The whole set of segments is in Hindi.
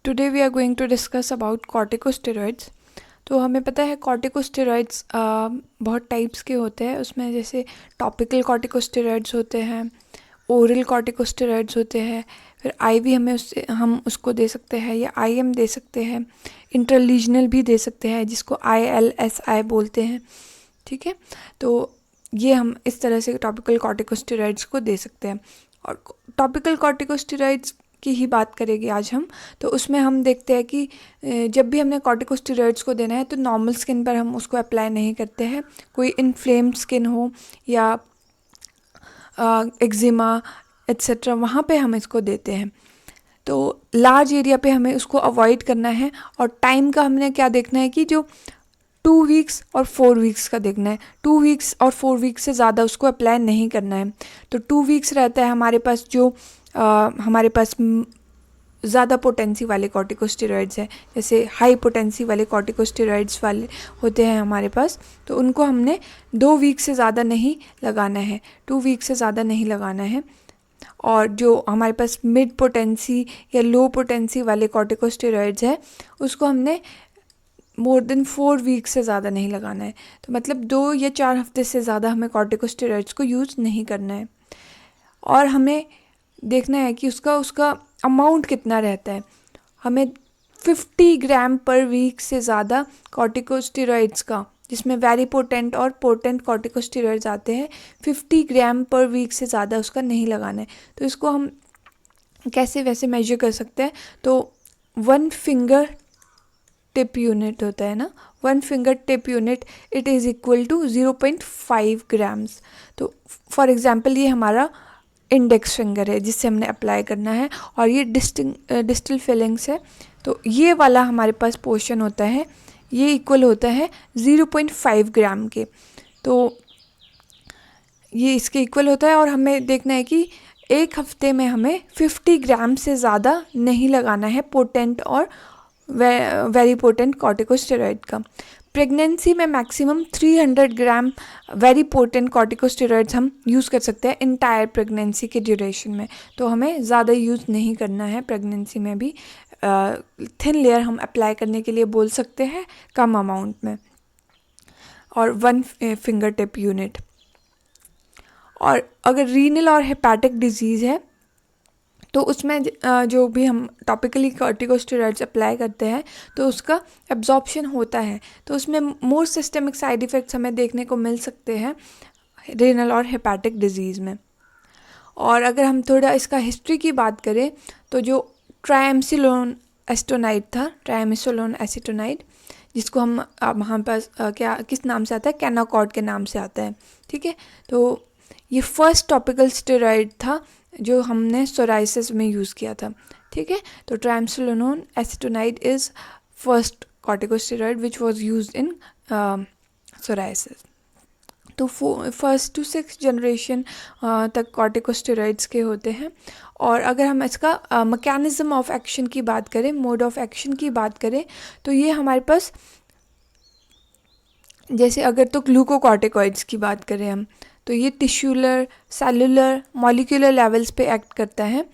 Today we are going to discuss about corticosteroids. तो हमें पता है कॉर्टिकोस्टेरॉइड्स बहुत टाइप्स के होते हैं। उसमें जैसे टॉपिकल कॉर्टिकोस्टेरॉइड्स होते हैं, ओरल कॉर्टिकोस्टेरॉइड्स होते हैं, फिर आईवी हम उसको दे सकते हैं या आईएम दे सकते हैं, इंटरलीजनल भी दे सकते हैं जिसको ILSI बोलते हैं। ठीक है, तो ये हम इस तरह से टॉपिकल कॉर्टिकोस्टेरॉइड्स को दे सकते हैं। और टॉपिकल कॉर्टिकोस्टेरॉइड्स की ही बात करेंगे आज हम। तो उसमें हम देखते हैं कि जब भी हमने कॉर्टिकोस्टेरॉइड्स को देना है तो नॉर्मल स्किन पर हम उसको अप्लाई नहीं करते हैं। कोई इन्फ्लेम्ड स्किन हो या एक्जिमा एट्सेट्रा, वहाँ पे हम इसको देते हैं। तो लार्ज एरिया पे हमें उसको अवॉइड करना है। और टाइम का हमने क्या देखना है कि जो 2 वीक्स और 4 वीक्स का देखना है। 2 वीक्स और 4 वीक्स से ज़्यादा उसको अप्लाई नहीं करना है। तो 2 वीक्स रहता है हमारे पास जो हमारे पास ज़्यादा पोटेंसी वाले कॉर्टिकोस्टेरॉइड्स हैं, जैसे हाई पोटेंसी वाले कॉर्टिकोस्टेरॉइड्स वाले होते हैं हमारे पास, तो उनको हमने 2 वीक से ज़्यादा नहीं लगाना है, 2 वीक से ज़्यादा नहीं लगाना है। और जो हमारे पास मिड पोटेंसी या लो पोटेंसी वाले कॉर्टिकोस्टेरॉइड्स है उसको हमने मोर देन 4 वीक से ज़्यादा नहीं लगाना है। तो मतलब 2 या 4 हफ्ते से ज़्यादा हमें कॉर्टिकोस्टेरॉइड्स को यूज़ नहीं करना है। और हमें देखना है कि उसका अमाउंट कितना रहता है। हमें 50 ग्राम पर वीक से ज़्यादा कॉर्टिकोस्टेरॉइड्स का, जिसमें वेरी पोटेंट और पोटेंट कॉर्टिकोस्टेरॉइड्स आते हैं, 50 ग्राम पर वीक से ज़्यादा उसका नहीं लगाना है। तो इसको हम कैसे वैसे मेजर कर सकते हैं। तो 1 फिंगर टिप यूनिट होता है ना, 1 finger tip unit it is equal to 0.5 grams. तो फॉर एग्जांपल ये हमारा इंडेक्स फिंगर है जिससे हमने अप्लाई करना है, और ये डिस्टल फिलिंग्स है। तो ये वाला हमारे पास पोर्शन होता है, ये इक्वल होता है 0.5 ग्राम के। तो ये इसके इक्वल होता है। और हमें देखना है कि एक हफ्ते में हमें 50 ग्राम से ज़्यादा नहीं लगाना है पोटेंट और वेरी पोटेंट कॉर्टिकोस्टेरॉइड का। प्रेगनेंसी में मैक्सिमम 300 ग्राम वेरी पोटेंट कॉर्टिकोस्टेरॉइड्स हम यूज़ कर सकते हैं इंटायर प्रेगनेंसी के ड्यूरेशन में। तो हमें ज़्यादा यूज़ नहीं करना है प्रेगनेंसी में भी। थिन लेयर हम अप्लाई करने के लिए बोल सकते हैं कम अमाउंट में, और 1 फिंगर टिप यूनिट। और अगर रीनल और हेपेटिक डिजीज़ है तो उसमें जो भी हम टॉपिकली कॉर्टिकोस्टेरॉइड्स अप्लाई करते हैं तो उसका एब्जॉर्प्शन होता है। तो उसमें मोर सिस्टमिक साइड इफ़ेक्ट्स हमें देखने को मिल सकते हैं रीनल और हेपेटिक डिजीज़ में। और अगर हम थोड़ा इसका हिस्ट्री की बात करें तो जो ट्राइएमसिनोलोन एसीटोनाइड था, ट्राइएमसिनोलोन एसीटोनाइड, जिसको हम वहाँ पर क्या किस नाम से आता है, कैनाकॉर्ड के नाम से आता है। ठीक है, तो ये फर्स्ट टॉपिकल स्टेरॉइड था जो हमने सोराइसिस में यूज़ किया था। ठीक है, तो triamcinolone acetonide is first corticosteroid which was used in psoriasis. तो 1st to 6th जनरेशन तक कॉर्टिकोस्टेरॉइड्स के होते हैं। और अगर हम इसका मैकेनिज़्म ऑफ एक्शन की बात करें, मोड ऑफ एक्शन की बात करें, तो ये हमारे पास जैसे अगर तो ग्लूकोकॉर्टिकॉइड्स की बात करें हम, तो ये टिश्यूलर, सेलुलर, मॉलिक्यूलर लेवल्स पे एक्ट करता है।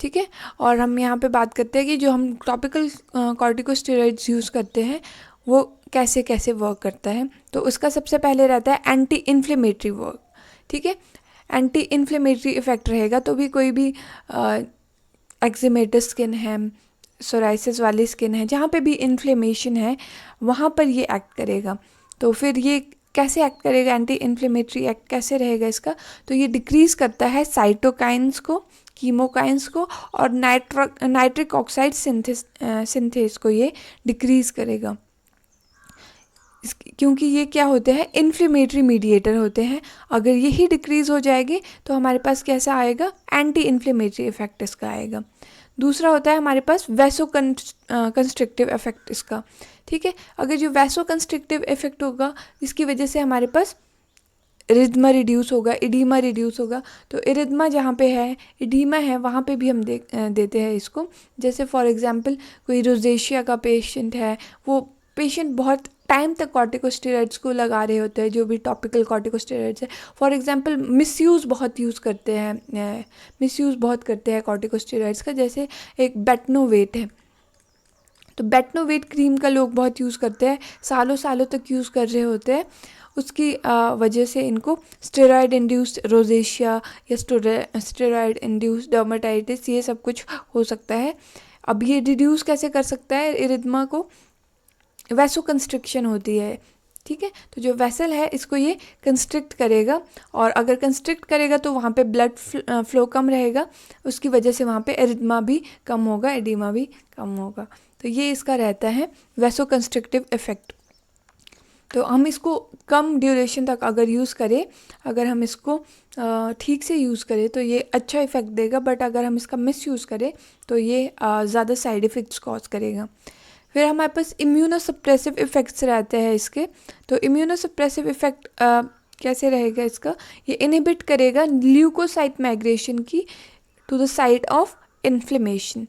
ठीक है, और हम यहाँ पे बात करते हैं कि जो हम टॉपिकल कॉर्टिकोस्टेरॉइड्स यूज़ करते हैं वो कैसे कैसे वर्क करता है। तो उसका सबसे पहले रहता है एंटी इन्फ्लेमेटरी वर्क। ठीक है, एंटी इन्फ्लेमेटरी इफ़ेक्ट रहेगा। तो भी कोई भी एक्जिमेटस स्किन है, सोराइसिस वाली स्किन है, जहाँ पे भी इन्फ्लेमेशन है वहाँ पर ये एक्ट करेगा। तो फिर ये कैसे एक्ट करेगा, एंटी इन्फ्लेमेटरी एक्ट कैसे रहेगा इसका, तो ये डिक्रीज़ करता है साइटोकाइंस को, कीमोकाइंस को, और नाइट्रिक ऑक्साइड सिंथेस को ये डिक्रीज़ करेगा। क्योंकि ये क्या होते हैं, इन्फ्लेमेटरी मीडिएटर होते हैं। अगर यही डिक्रीज़ हो जाएगी तो हमारे पास कैसा आएगा, एंटी इन्फ्लेमेटरी इफेक्ट इसका आएगा। दूसरा होता है हमारे पास वैसो कंस्ट्रिक्टिव इफेक्ट इसका। ठीक है, अगर जो वैसो कंस्ट्रिक्टिव इफेक्ट होगा जिसकी वजह से हमारे पास इरिथमा रिड्यूस होगा, इडीमा रिड्यूस होगा। तो इरिथमा जहाँ पे है, इडीमा है, वहाँ पे भी हम देते हैं इसको। जैसे फॉर एग्जांपल कोई रोजेशिया का पेशेंट है, वो पेशेंट बहुत टाइम तक कॉर्टिकोस्टेरॉइड्स को लगा रहे होते हैं, जो भी टॉपिकल कॉर्टिकोस्टेरॉइड्स है। फॉर एग्जांपल मिसयूज़ बहुत करते हैं कॉर्टिकोस्टेरॉइड्स का। जैसे एक बेटनोवेट है, तो बेटनोवेट क्रीम का लोग बहुत यूज़ करते हैं, सालों सालों तक यूज़ कर रहे होते हैं। उसकी वजह से इनको स्टेरॉयड इंड्यूस्ड रोजेशिया या स्टेरॉयड इंड्यूस्ड डर्माटाइटिस ये सब कुछ हो सकता है। अब ये रिड्यूस कैसे कर सकता है इरिथमा को? वैसो कंस्ट्रिक्शन होती है, ठीक है। तो जो वेसल है इसको ये कंस्ट्रिक्ट करेगा, और अगर कंस्ट्रिक्ट करेगा तो वहाँ पे ब्लड फ्लो कम रहेगा, उसकी वजह से वहाँ पे एरिथमा भी कम होगा, एडिमा भी कम होगा। तो ये इसका रहता है वैसो कंस्ट्रिक्टिव इफेक्ट। तो हम इसको कम ड्यूरेशन तक अगर यूज़ करें, अगर हम इसको ठीक से यूज़ करें तो ये अच्छा इफ़ेक्ट देगा, बट अगर हम इसका मिस यूज़ करें तो ये ज़्यादा साइड इफ़ेक्ट्स कॉज करेगा। फिर हमारे पास इम्यूनोसप्रेसिव इफ़ेक्ट्स रहते हैं इसके। तो इम्यूनोसप्रेसिव इफ़ेक्ट कैसे रहेगा इसका? ये इनहिबिट करेगा ल्यूकोसाइट माइग्रेशन की to the site of inflammation.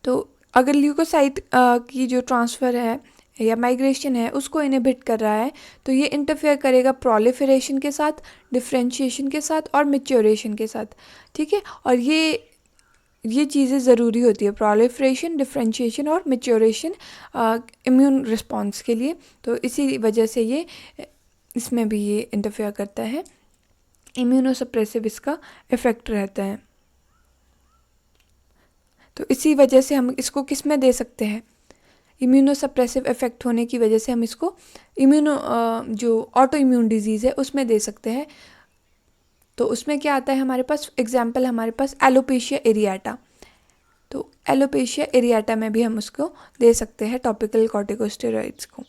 तो अगर ल्यूकोसाइट की जो ट्रांसफ़र है या माइग्रेशन है उसको इनहिबिट कर रहा है, तो ये इंटरफेयर करेगा प्रोलिफरेशन के साथ, डिफरेंशिएशन के साथ और मैच्योरेशन के साथ, ठीक है। और ये चीज़ें ज़रूरी होती है, प्रोलिफरेशन, डिफरेंशिएशन और मैच्योरेशन इम्यून रिस्पॉन्स के लिए। तो इसी वजह से ये इसमें भी ये इंटरफेयर करता है, इम्यूनोसप्रेसिव इसका इफ़ेक्ट रहता है। तो इसी वजह से हम इसको किस में दे सकते हैं? इम्यूनोसप्रेसिव इफ़ेक्ट होने की वजह से हम इसको जो ऑटो इम्यून डिजीज़ है उसमें दे सकते हैं। तो उसमें क्या आता है हमारे पास एग्जाम्पल, हमारे पास एलोपेशिया एरियाटा। तो एलोपेशिया एरियाटा में भी हम उसको दे सकते हैं टॉपिकल कॉर्टिकोस्टेरॉइड्स को,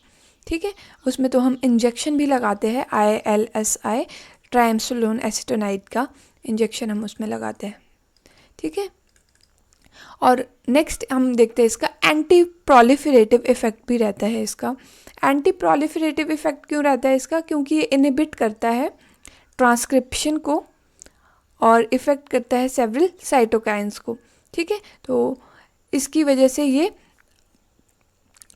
ठीक है। उसमें तो हम इंजेक्शन भी लगाते हैं, ILSI ट्राइएमसोलोन एसीटोनाइड का इंजेक्शन हम उसमें लगाते हैं, ठीक है। और नेक्स्ट हम देखते हैं इसका एंटी प्रोलिफरेटिव इफ़ेक्ट भी रहता है इसका। एंटी प्रोलिफरेटिव इफ़ेक्ट क्यों रहता है इसका? क्योंकि ये इनहिबिट करता है ट्रांसक्रिप्शन को और इफ़ेक्ट करता है सेवरल साइटोकाइंस को, ठीक है। तो इसकी वजह से ये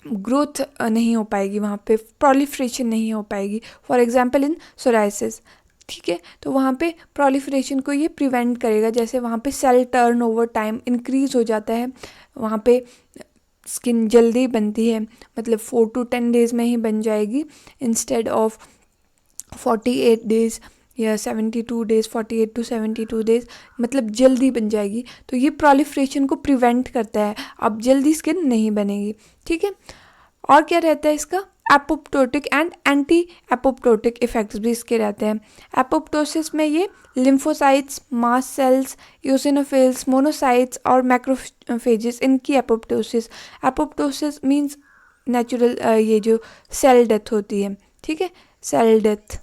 ग्रोथ नहीं हो पाएगी, वहाँ पे प्रोलिफरेशन नहीं हो पाएगी। फॉर एग्जांपल इन सोराइसिस, ठीक है। तो वहाँ पे प्रोलिफरेशन को ये प्रिवेंट करेगा, जैसे वहाँ पे cell turn over time increase हो जाता है, वहाँ पे स्किन जल्दी बनती है, मतलब 4 to 10 डेज़ में ही बन जाएगी इंस्टेड ऑफ 48 डेज़ या 72 डेज़, 48 to 72 डेज़, मतलब जल्दी बन जाएगी। तो ये प्रोलिफरेशन को प्रिवेंट करता है, अब जल्दी स्किन नहीं बनेगी, ठीक है। और क्या रहता है इसका? Apoptotic and anti apoptotic effects भी इसके रहते हैं। एपोप्टोसिस में ये lymphocytes, mast cells, eosinophils, monocytes और मैक्रोफेजेस, इनकी एपोप्टोसिस मींस नेचुरल ये जो सेल डेथ होती है, ठीक है, सेल डेथ।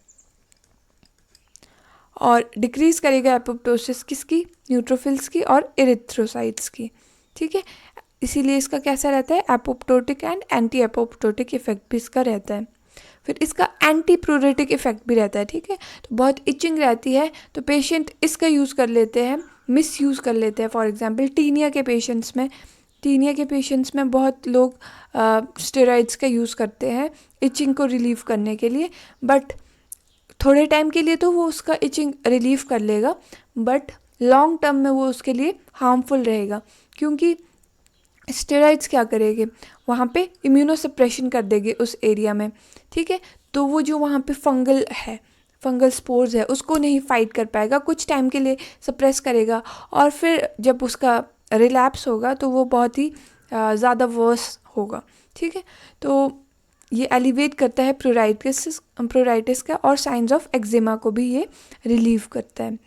और डिक्रीज़ करेगा एपोप्टोसिस किसकी? न्यूट्रोफिल्स की और इरिथ्रोसाइट्स की, ठीक है। इसीलिए इसका कैसा रहता है? Apoptotic and anti apoptotic effect भी इसका रहता है। फिर इसका एंटी प्यूरेटिक इफेक्ट भी रहता है, ठीक है। तो बहुत इचिंग रहती है तो पेशेंट इसका यूज़ कर लेते हैं, मिस यूज़ कर लेते हैं। फॉर एग्जांपल टीनिया के पेशेंट्स में बहुत लोग स्टेरॉइड्स का यूज़ करते हैं इचिंग को रिलीव करने के लिए, बट थोड़े टाइम के लिए तो वो उसका इचिंग रिलीव कर लेगा, बट लॉन्ग टर्म में वो उसके लिए हार्मफुल रहेगा, क्योंकि स्टेरॉइड्स क्या करेंगे? वहाँ पे इम्यूनोसप्रेशन कर देंगे उस एरिया में, ठीक है। तो वो जो वहाँ पे फंगल स्पोर्स है उसको नहीं फाइट कर पाएगा, कुछ टाइम के लिए सप्रेस करेगा, और फिर जब उसका रिलैप्स होगा तो वो बहुत ही ज़्यादा वर्स होगा, ठीक है। तो ये एलिवेट करता है प्रोराइटिस का, और साइंस ऑफ एक्जिमा को भी ये रिलीव करता है।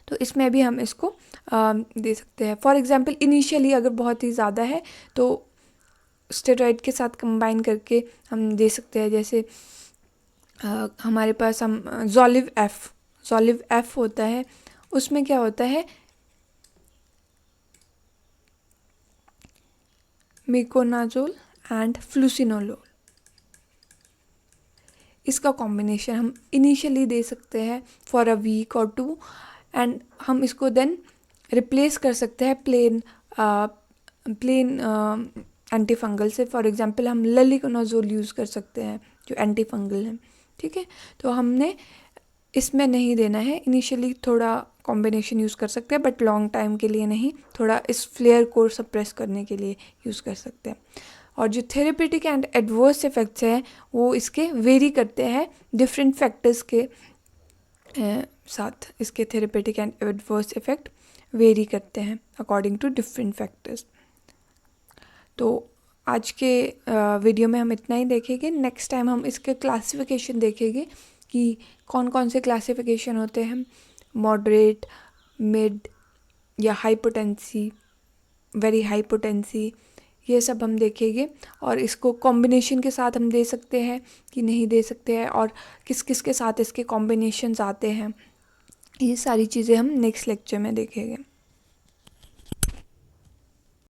तो इसमें भी हम इसको दे सकते हैं। फॉर एग्जांपल इनिशियली अगर बहुत ही ज़्यादा है तो स्टेरॉइड के साथ कंबाइन करके हम दे सकते हैं। जैसे हमारे पास हम ज़ोलिव एफ होता है, उसमें क्या होता है? मिकोनाजोल एंड फ्लूसिनोलोल, इसका कॉम्बिनेशन हम इनिशियली दे सकते हैं फॉर अ वीक और 2, एंड हम इसको देन रिप्लेस कर सकते हैं प्लेन एंटी फंगल से। फॉर एग्जांपल हम ललिकोनाजोल यूज़ कर सकते हैं जो एंटी फंगल है, ठीक है। तो हमने इसमें नहीं देना है, इनिशियली थोड़ा कॉम्बिनेशन यूज़ कर सकते हैं, बट लॉन्ग टाइम के लिए नहीं, थोड़ा इस फ्लेयर को सप्रेस करने के लिए यूज़ कर सकते हैं। और जो थेरेपेटिक एंड एडवर्स इफ़ेक्ट्स हैं वो इसके वेरी करते हैं डिफरेंट फैक्टर्स के साथ। इसके therapeutic and adverse effect very करते हैं अकॉर्डिंग टू डिफरेंट फैक्टर्स। तो आज के वीडियो में हम इतना ही देखेंगे। नेक्स्ट टाइम हम इसके क्लासिफिकेशन देखेंगे कि कौन कौन से क्लासिफिकेशन होते हैं, मॉडरेट, मिड या हाइपोटेंसी, वेरी हाइपोटेंसी, ये सब हम देखेंगे। और इसको कॉम्बिनेशन के साथ हम दे सकते हैं कि नहीं दे सकते हैं, और किस किस के साथ इसके कॉम्बिनेशंस आते हैं, ये सारी चीज़ें हम नेक्स्ट लेक्चर में देखेंगे।